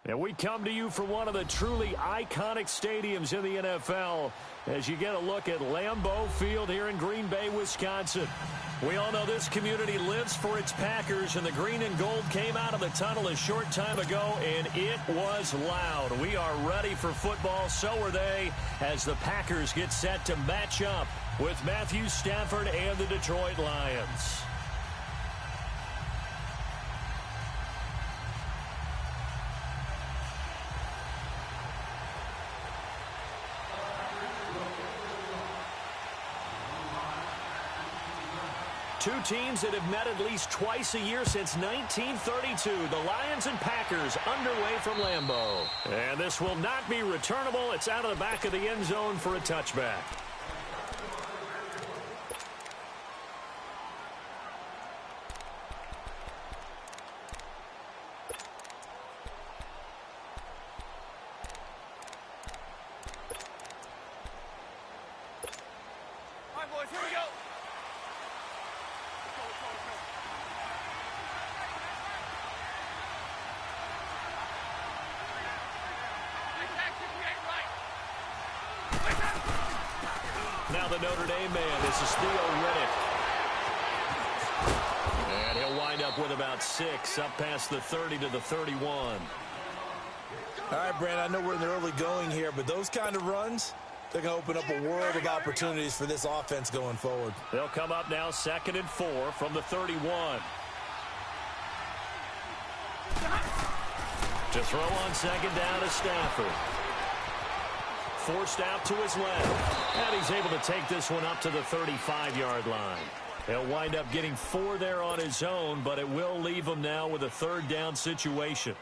And we come to you from one of the truly iconic stadiums in the NFL as you get a look at Lambeau Field here in Green Bay, Wisconsin. We all know this community lives for its Packers, and the green and gold came out of the tunnel a short time ago, and it was loud. We are ready for football, so are they, as the Packers get set to match up with Matthew Stafford and the Detroit Lions. Two teams that have met at least twice a year since 1932. The Lions and Packers underway from Lambeau. And this will not be returnable. It's out of the back of the end zone for a touchback. All right, boys, here we go. Now the Notre Dame man, this is Theo Riddick. And he'll wind up with about 6, up past the 30 to the 31. All right, Brand, I know we're in the early going here, but those kind of runs, they're going to open up a world of opportunities for this offense going forward. They'll come up now 2nd and 4 from the 31. To throw on 2nd down to Stafford. Forced out to his left. And he's able to take this one up to the 35-yard line. He'll wind up getting 4 there on his own, but it will leave him now with a 3rd down situation.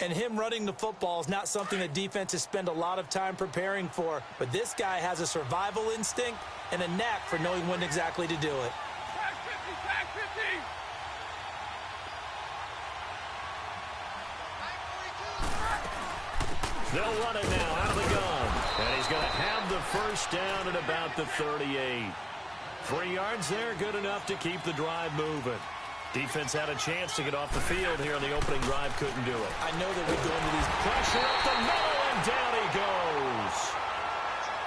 And him running the football is not something that defenses spend a lot of time preparing for. But this guy has a survival instinct and a knack for knowing when exactly to do it. Tag 50, tag 50. They'll run it now out of the gun. And he's going to have the 1st down at about the 38. 3 yards there, good enough to keep the drive moving. Defense had a chance to get off the field here on the opening drive, couldn't do it. I know that we go into these... Pressure up the middle, and down he goes.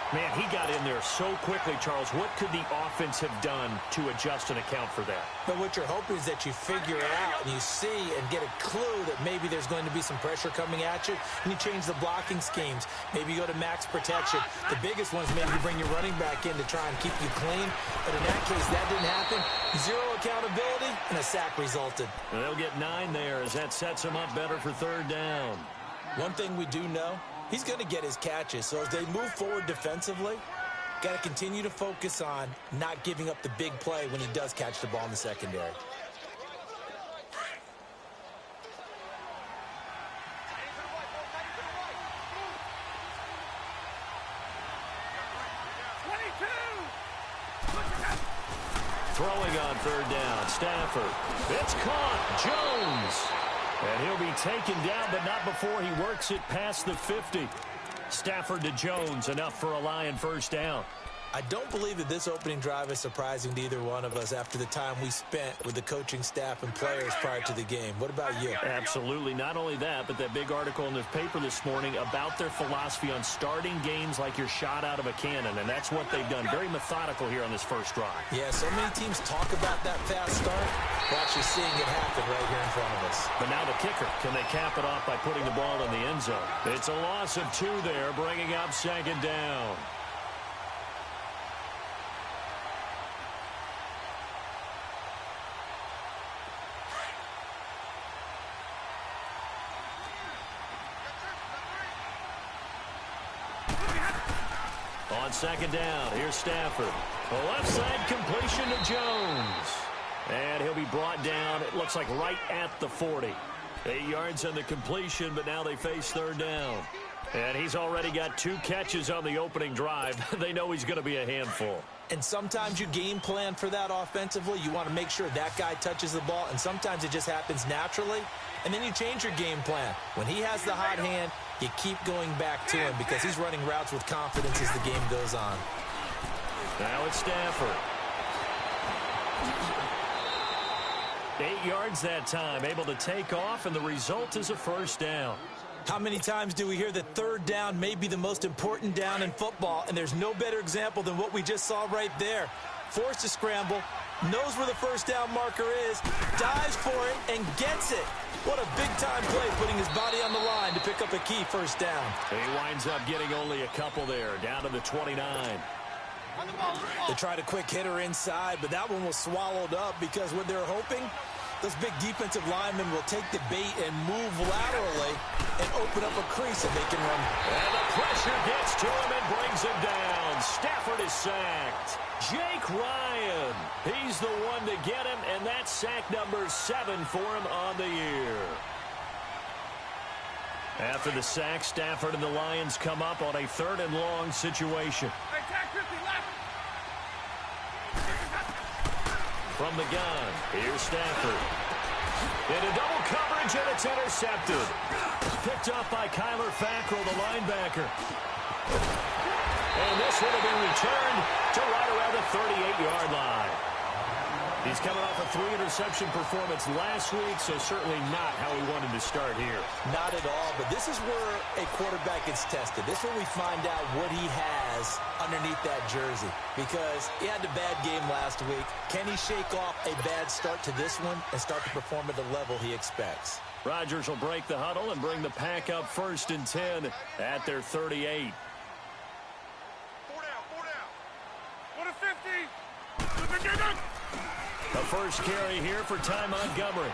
Man, he got in there so quickly, Charles. What could the offense have done to adjust and account for that? But what you're hoping is that you figure it out and you see and get a clue that maybe there's going to be some pressure coming at you, and you change the blocking schemes. Maybe you go to max protection. The biggest one is maybe you bring your running back in to try and keep you clean. But in that case, that didn't happen. 0 accountability, and a sack resulted. And they'll get 9 there as that sets them up better for 3rd down. One thing we do know, he's going to get his catches. So as they move forward defensively, got to continue to focus on not giving up the big play when he does catch the ball in the secondary. Throwing on 3rd down, Stafford. It's caught, Jones. And he'll be taken down, but not before he works it past the 50. Stafford to Jones, enough for a Lion 1st down. I don't believe that this opening drive is surprising to either one of us after the time we spent with the coaching staff and players prior to the game. What about you? Absolutely. Not only that, but that big article in the paper this morning about their philosophy on starting games like you're shot out of a cannon, and that's what they've done. Very methodical here on this 1st drive. Yeah, so many teams talk about that fast start. We're actually seeing it happen right here in front of us. But now the kicker. Can they cap it off by putting the ball in the end zone? It's a loss of 2 there, bringing up 2nd down. On 2nd down, here's Stafford. The left side completion to Jones. And he'll be brought down, it looks like right at the 40. 8 yards on the completion, but now they face 3rd down. And he's already got 2 catches on the opening drive. They know he's going to be a handful. And sometimes you game plan for that offensively. You want to make sure that guy touches the ball, and sometimes it just happens naturally. And then you change your game plan. When he has the hot hand, you keep going back to him because he's running routes with confidence as the game goes on. Now it's Stafford. 8 yards that time, able to take off, and the result is a 1st down. How many times do we hear that third down may be the most important down in football, and there's no better example than what we just saw right there. Forced to scramble, knows where the first down marker is, dives for it, and gets it. What a big-time play, putting his body on the line to pick up a key first down. He winds up getting only a couple there, down to the 29. They tried a quick hitter inside, but that one was swallowed up because what they're hoping, those big defensive linemen will take the bait and move laterally and open up a crease and they can run. And the pressure gets to him and brings him down. Stafford is sacked. Jake Ryan, he's the one to get him, and that's sack number 7 for him on the year. After the sack, Stafford and the Lions come up on a 3rd and long situation. From the gun, here's Stafford. Into double coverage, and it's intercepted. Picked up by Kyler Fackrell, the linebacker. And this would have been returned to right around the 38-yard line. He's coming off a 3-interception performance last week, so certainly not how he wanted to start here. Not at all, but this is where a quarterback gets tested. This is where we find out what he has underneath that jersey, because he had a bad game last week. Can he shake off a bad start to this one and start to perform at the level he expects? Rodgers will break the huddle and bring the pack up 1st and 10 at their 38. 4 down. 4 to 50. The first carry here for Ty Montgomery.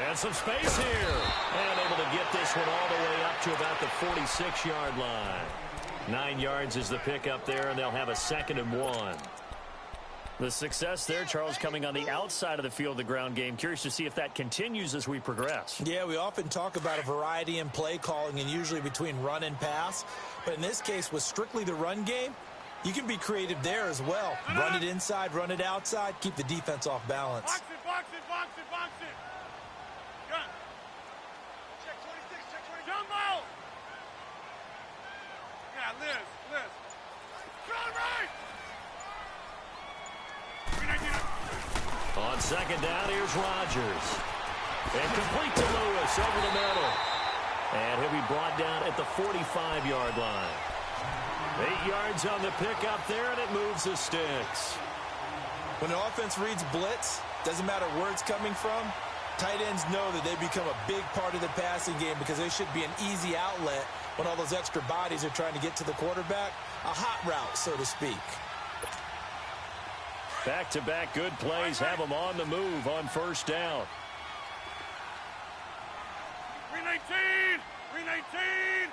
And some space here. And able to get this one all the way up to about the 46-yard line. 9 yards is the pickup there, and they'll have a 2nd and 1. The success there, Charles, coming on the outside of the field, the ground game. Curious to see if that continues as we progress. Yeah, we often talk about a variety in play calling and usually between run and pass. But in this case, with strictly the run game, you can be creative there as well. Run it inside, run it outside, keep the defense off balance. Box it. Gun. Check 26. Jumbo! Yeah, Liz. John right! On 2nd down, here's Rodgers. And complete to Lewis over the middle. And he'll be brought down at the 45-yard line. 8 yards on the pickup there, and it moves the sticks. When the offense reads blitz, doesn't matter where it's coming from, tight ends know that they become a big part of the passing game because they should be an easy outlet when all those extra bodies are trying to get to the quarterback. A hot route, so to speak. Back-to-back good plays have them on the move on 1st down. 319!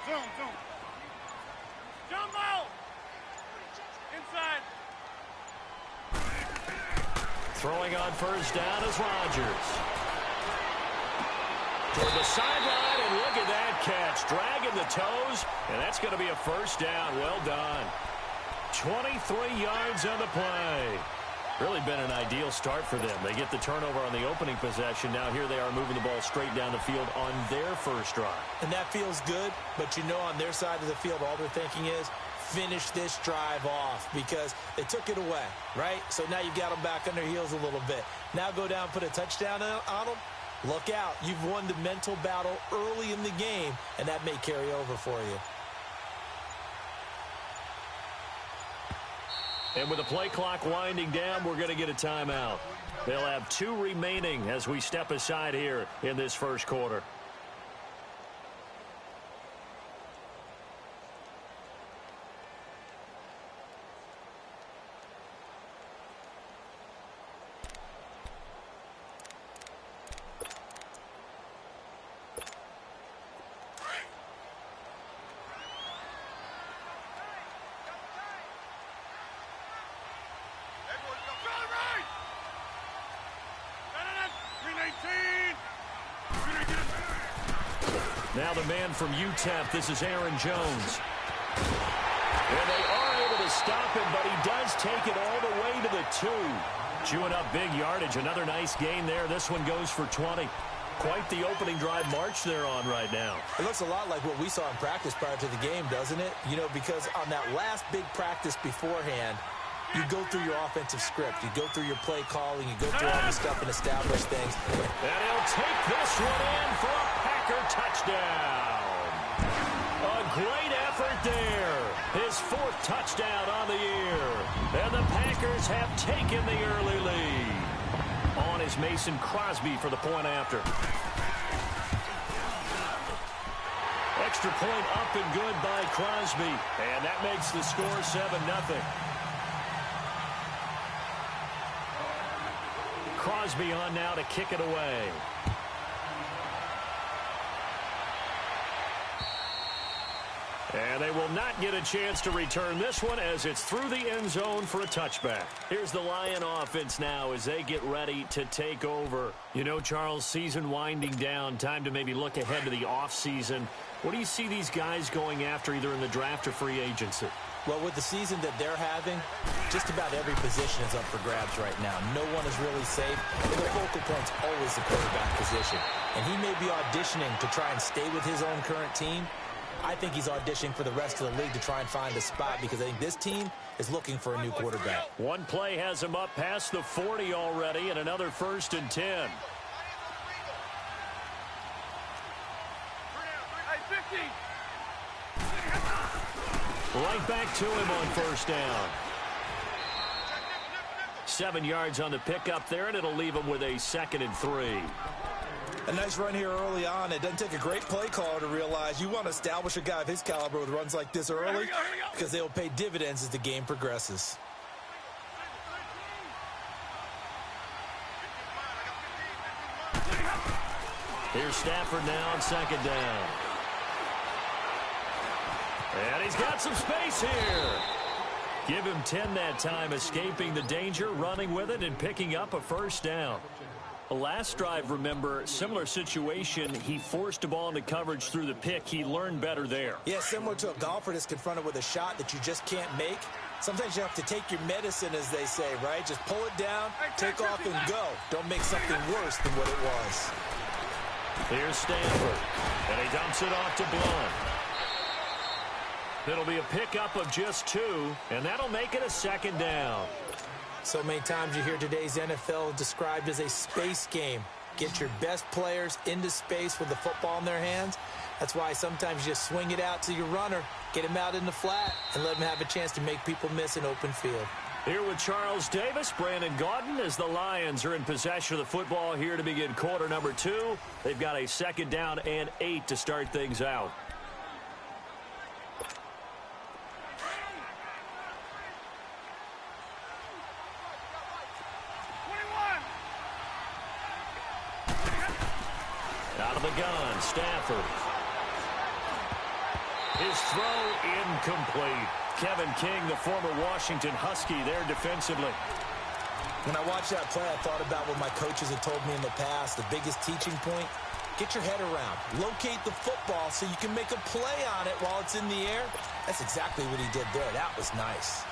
Zoom. Jumbo! Inside. Throwing on 1st down is Rodgers. Toward the sideline, and look at that catch. Dragging the toes, and that's going to be a 1st down. Well done. 23 yards on the play. Really been an ideal start for them. They get the turnover on the opening possession. Now here they are moving the ball straight down the field on their first drive. And that feels good, but you know on their side of the field all they're thinking is finish this drive off because they took it away, right? So now you've got them back on their heels a little bit. Now go down, put a touchdown on them. Look out. You've won the mental battle early in the game, and that may carry over for you. And with the play clock winding down, we're going to get a timeout. They'll have 2 remaining as we step aside here in this first quarter. Now the man from UTEP, this is Aaron Jones. And they are able to stop him, but he does take it all the way to the 2. Chewing up big yardage. Another nice gain there. This one goes for 20. Quite the opening drive march they're on right now. It looks a lot like what we saw in practice prior to the game, doesn't it? You know, because on that last big practice beforehand, you go through your offensive script. You go through your play calling. You go through all the stuff and establish things. And he'll take this one in for a touchdown. A great effort there. His fourth touchdown on the year. And the Packers have taken the early lead. On is Mason Crosby for the point after. Extra point up and good by Crosby. And that makes the score 7-0. Crosby on now to kick it away. And they will not get a chance to return this one as it's through the end zone for a touchback. Here's the Lion offense now as they get ready to take over. You know, Charles, season winding down, time to maybe look ahead to the offseason. What do you see these guys going after either in the draft or free agency? Well, with the season that they're having, just about every position is up for grabs right now. No one is really safe, and the focal point's always the quarterback position. And he may be auditioning to try and stay with his own current team. I think he's auditioning for the rest of the league to try and find a spot because I think this team is looking for a new quarterback. One play has him up past the 40 already and another 1st and 10. Right back to him on 1st down. 7 yards on the pickup there, and it'll leave him with a 2nd and 3. A nice run here early on. It doesn't take a great play caller to realize you want to establish a guy of his caliber with runs like this early because they will pay dividends as the game progresses. Here's Stafford now on 2nd down. And he's got some space here. Give him 10 that time, escaping the danger, running with it, and picking up a 1st down. The last drive, remember, similar situation. He forced a ball into coverage through the pick. He learned better there. Yeah, similar to a golfer that's confronted with a shot that you just can't make. Sometimes you have to take your medicine, as they say, right? Just pull it down, take off, and go. Don't make something worse than what it was. Here's Stanford, and he dumps it off to Blunt. It'll be a pickup of just 2, and that'll make it a 2nd down. So many times you hear today's NFL described as a space game. Get your best players into space with the football in their hands. That's why sometimes you just swing it out to your runner, get him out in the flat, and let him have a chance to make people miss an open field. Here with Charles Davis, Brandon Gaudin, as the Lions are in possession of the football here to begin quarter number 2. They've got a 2nd down and 8 to start things out. Out of the gun, Stafford. His throw incomplete. Kevin King, the former Washington Husky, there defensively. When I watched that play, I thought about what my coaches had told me in the past. The biggest teaching point, get your head around. Locate the football so you can make a play on it while it's in the air. That's exactly what he did there. That was nice.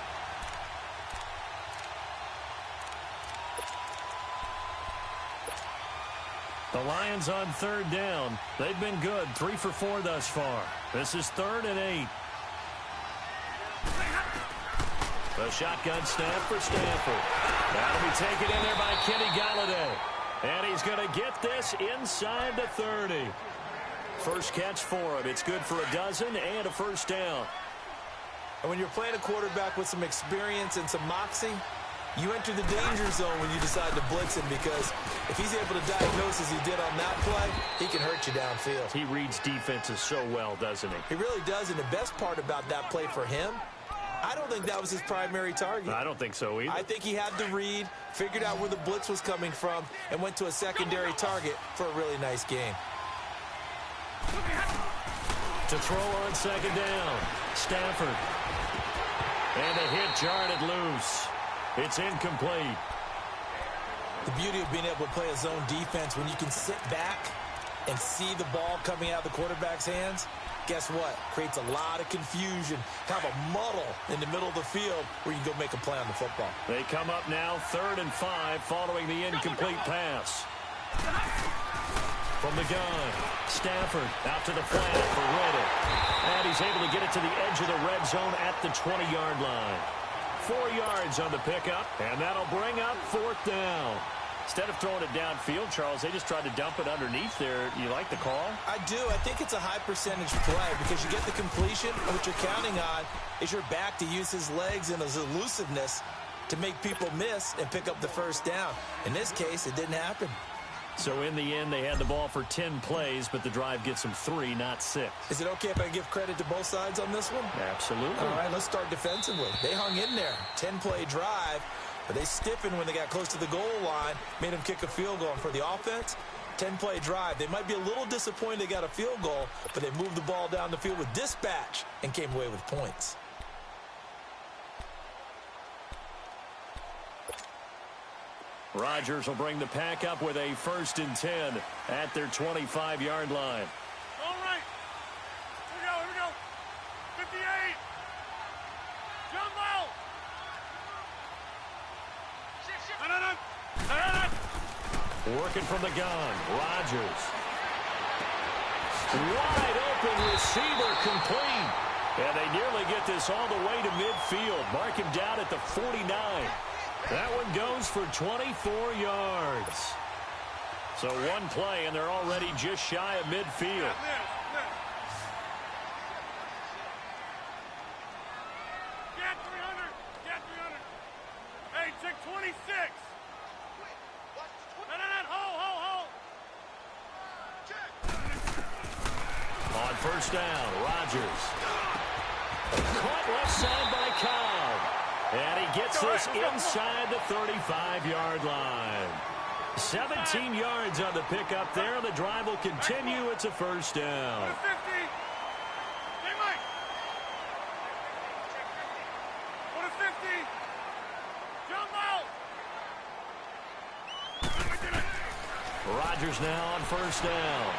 The Lions on 3rd down. They've been good, 3 for 4 thus far. This is 3rd and 8. The shotgun snap for Stanford. That'll be taken in there by Kenny Galladay. And he's going to get this inside the 30. First catch for him. It's good for a dozen and a 1st down. And when you're playing a quarterback with some experience and some moxie, you enter the danger zone when you decide to blitz him because if he's able to diagnose as he did on that play, he can hurt you downfield. He reads defenses so well, doesn't he? He really does, and the best part about that play for him, I don't think that was his primary target. I don't think so either. I think he had the read, figured out where the blitz was coming from, and went to a secondary target for a really nice game. To throw on 2nd down, Stafford. And a hit jarred it loose. It's incomplete. The beauty of being able to play a zone defense when you can sit back and see the ball coming out of the quarterback's hands, guess what? Creates a lot of confusion, kind of a muddle in the middle of the field where you can go make a play on the football. They come up now 3rd and 5 following the incomplete pass. From the gun, Stafford out to the flat for Riddick. And he's able to get it to the edge of the red zone at the 20-yard line. 4 yards on the pickup, and that'll bring up 4th down. Instead of throwing it downfield, Charles, they just tried to dump it underneath there. You like the call? I do. I think it's a high percentage play because you get the completion. What you're counting on is your back to use his legs and his elusiveness to make people miss and pick up the first down. In this case, it didn't happen. So in the end, they had the ball for 10 plays, but the drive gets them 3, not 6. Is it okay if I give credit to both sides on this one? Absolutely. All right, let's start defensively. They hung in there. 10-play drive, but they stiffened when they got close to the goal line, made them kick a field goal. And for the offense, 10-play drive. They might be a little disappointed they got a field goal, but they moved the ball down the field with dispatch and came away with points. Rodgers will bring the pack up with a 1st and 10 at their 25-yard line. All right. Here we go. 58. Jumbo. Working from the gun, Rodgers. Wide open receiver complete. And they nearly get this all the way to midfield. Mark him down at the 49. That one goes for 24 yards. So one play, and they're already just shy of midfield. Get 300. Hey, check 26. Hold. On 1st down, Rodgers. Caught left side by Cobb. And he gets this inside the 35-yard line. 17 yards on the pickup there. The drive will continue. It's a 1st down. 50. Hey, Mike. What a 50. Jumbo. Rodgers now on 1st down.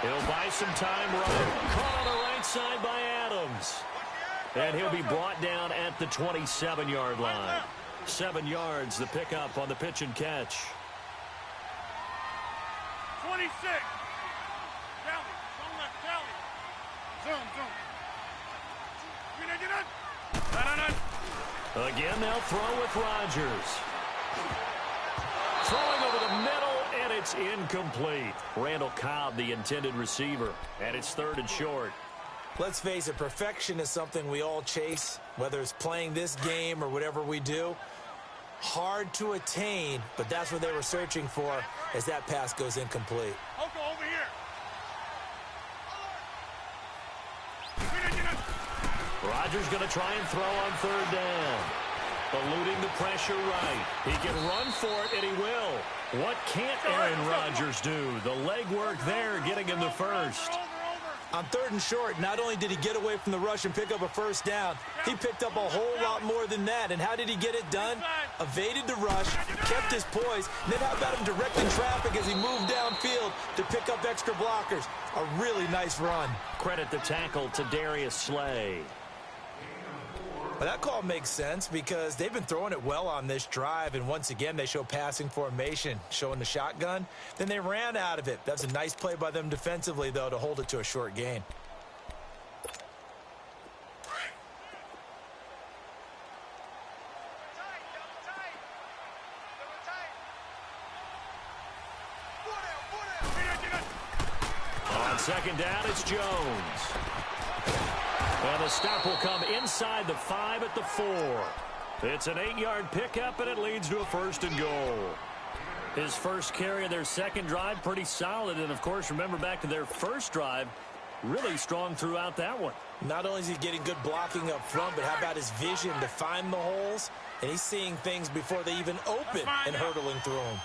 He'll buy some time right. Caught on the right side by Adams. And he'll be brought down at the 27-yard line. 7 yards, the pickup on the pitch and catch. 26. Tally. Zoom. Again, they'll throw with Rodgers. Throwing over the middle, and it's incomplete. Randall Cobb, the intended receiver. And it's 3rd and short. Let's face it, perfection is something we all chase, whether it's playing this game or whatever we do. Hard to attain, but that's what they were searching for as that pass goes incomplete. Oko, over here. Rodgers going to try and throw on 3rd down. Eluding the pressure right. He can run for it, and he will. What can't Aaron Rodgers do? The legwork there getting him the 1st. On 3rd and short, not only did he get away from the rush and pick up a 1st down, he picked up a whole lot more than that. And how did he get it done? Evaded the rush, kept his poise, and then how about him directing traffic as he moved downfield to pick up extra blockers? A really nice run. Credit the tackle to Darius Slay. Well, that call makes sense because they've been throwing it well on this drive, and once again they show passing formation, showing the shotgun. Then they ran out of it. That's a nice play by them defensively, though, to hold it to a short gain. On 2nd down, it's Jones. And the stop will come inside the 5 at the 4. It's an 8-yard pickup, and it leads to a 1st and goal. His first carry of their 2nd drive, pretty solid. And, of course, remember back to their 1st drive, really strong throughout that one. Not only is he getting good blocking up front, but how about his vision to find the holes? And he's seeing things before they even open and hurtling through them.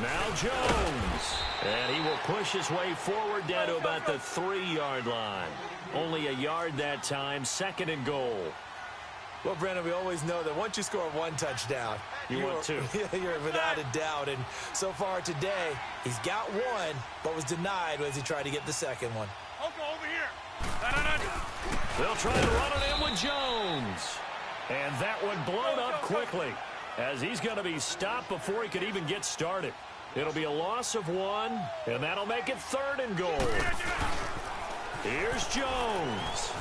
Now Jones. And he will push his way forward down to about the 3-yard line. Only a yard that time, 2nd and goal. Well, Brandon, we always know that once you score 1 touchdown, you want 2. You're without a doubt. And so far today, he's got 1, but was denied as he tried to get the 2nd one. Over here. They'll try to run it in with Jones. And that one blown up quickly as he's going to be stopped before he could even get started. It'll be a loss of 1, and that'll make it 3rd and goal. Here's Jones.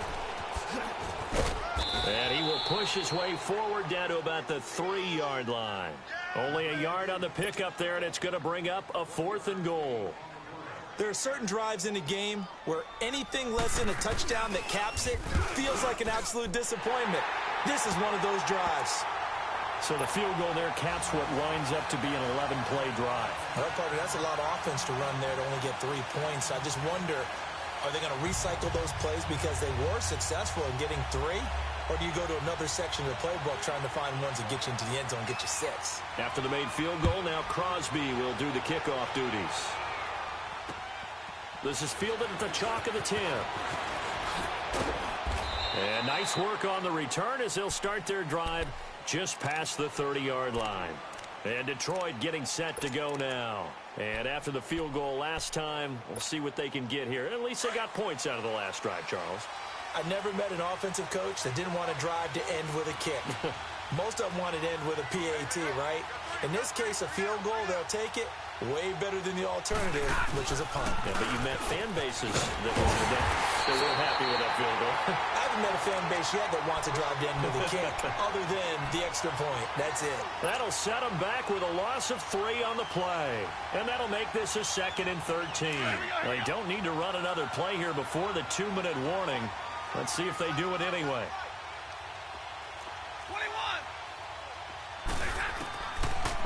And he will push his way forward down to about the 3-yard line. Only a yard on the pickup there, and it's going to bring up a 4th and goal. There are certain drives in a game where anything less than a touchdown that caps it feels like an absolute disappointment. This is one of those drives. So the field goal there caps what winds up to be an 11-play drive. Well, Carter, that's a lot of offense to run there to only get 3 points. I just wonder, are they going to recycle those plays because they were successful in getting 3? Or do you go to another section of the playbook trying to find ones that get you into the end zone and get you 6? After the made field goal, now Crosby will do the kickoff duties. This is fielded at the chalk of the 10. And nice work on the return as they'll start their drive just past the 30-yard line. And Detroit getting set to go now. And after the field goal last time, we'll see what they can get here. At least they got points out of the last drive, Charles. I never met an offensive coach that didn't want to drive to end with a kick. Most of them wanted to end with a PAT, right? In this case, a field goal, they'll take it. Way better than the alternative, which is a punt. Yeah, but you met fan bases that weren't happy with that field goal. I haven't met a fan base yet that wants to drive to end with a kick, other than the extra point. That's it. That'll set them back with a loss of 3 on the play. And that'll make this a 2nd and 13. They don't need to run another play here before the 2-minute warning. Let's see if they do it anyway. 21.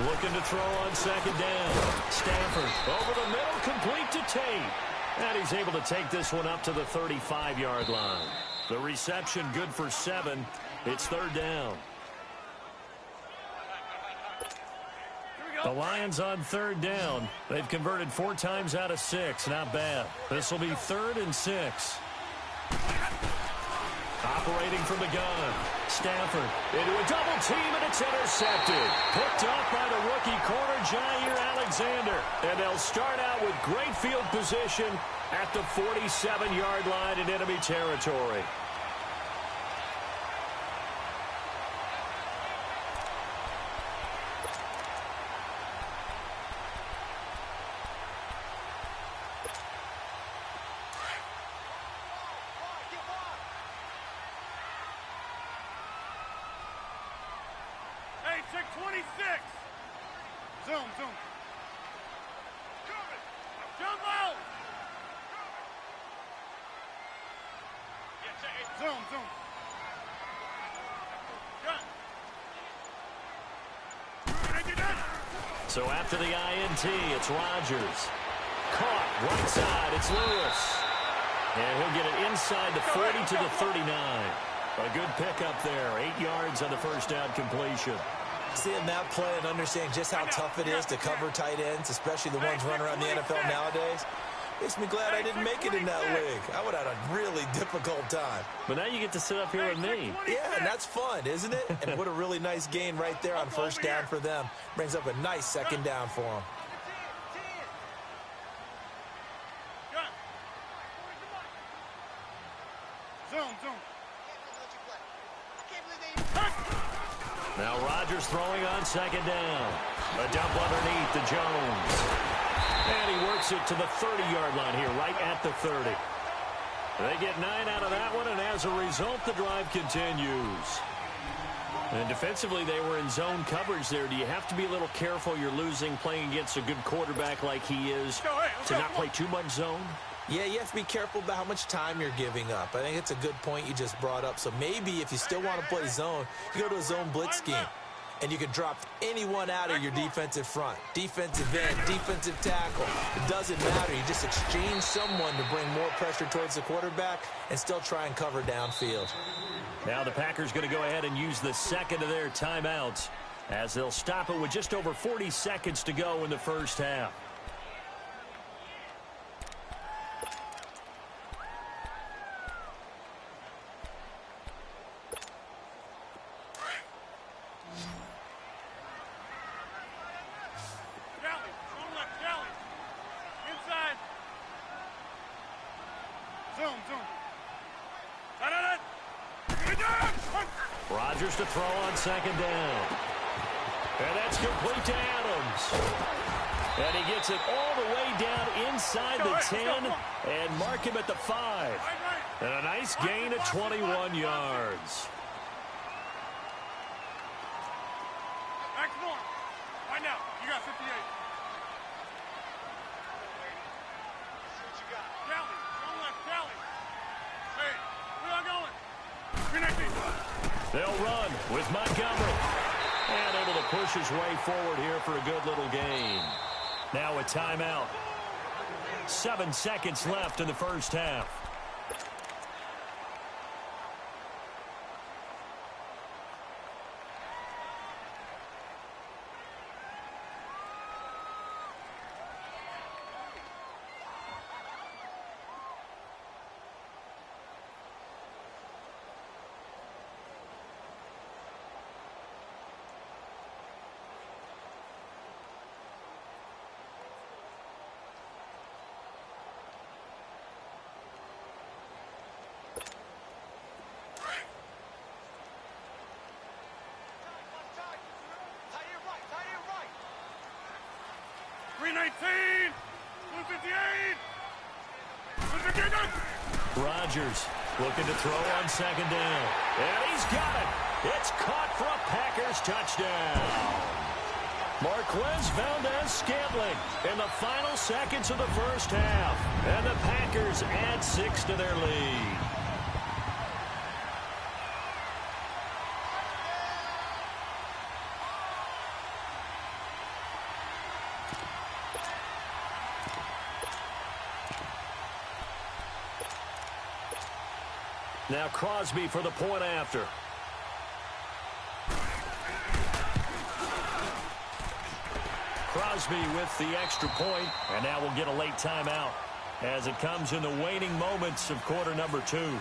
Looking to throw on 2nd down. Stafford over the middle, complete to Tate. And he's able to take this one up to the 35-yard line. The reception good for 7. It's 3rd down. The Lions on 3rd down. They've converted 4 times out of 6. Not bad. This will be 3rd and 6. Operating from the gun. Stafford into a double team, and it's intercepted. Picked off by the rookie corner, Jair Alexander. And they'll start out with great field position at the 47-yard line in enemy territory. Hey, check 26. Zoom. Jump out. Zoom. So after the INT, it's Rodgers. Caught, right side, it's Lewis. And he'll get it inside the 40 to the 39. A good pickup there, 8 yards on the first down completion. Seeing that play and understanding just how tough it is to cover tight ends, especially the ones running around the NFL nowadays, makes me glad I didn't make it in that league. I would have had a really difficult time. But now you get to sit up here with me. Yeah, and that's fun, isn't it? And what a really nice gain right there on first down for them. Brings up a nice 2nd down for them. Zoom. Now Rodgers throwing on 2nd down. A dump underneath to Jones. And he works it to the 30-yard line here, right at the 30. They get 9 out of that one, and as a result, the drive continues. And defensively, they were in zone coverage there. Do you have to be a little careful? You're losing playing against a good quarterback like he is to not play too much zone? Yeah, you have to be careful about how much time you're giving up. I think it's a good point you just brought up. So maybe if you still want to play zone, you go to a zone blitz scheme. And you can drop anyone out of your defensive front. Defensive end, defensive tackle. It doesn't matter. You just exchange someone to bring more pressure towards the quarterback and still try and cover downfield. Now the Packers going to go ahead and use the 2nd of their timeouts as they'll stop it with just over 40 seconds to go in the first half. Rodgers to throw on 2nd down. And that's complete to Adams. And he gets it all the way down inside the 10 and mark him at the 5. And a nice gain of 21 yards. Back to normal. Right now, you got 58. Galley, go left, Galley. Hey, we are going. 319. They'll run with Montgomery. And able to push his way forward here for a good little gain. Now a timeout. 7 seconds left in the first half. Rodgers looking to throw on second down. And he's got it. It's caught for a Packers touchdown. Marquez Valdez-Scantling in the final seconds of the first half. And the Packers add 6 to their lead. Now Crosby for the point after. Crosby with the extra point, and now we'll get a late timeout as it comes in the waning moments of quarter number 2.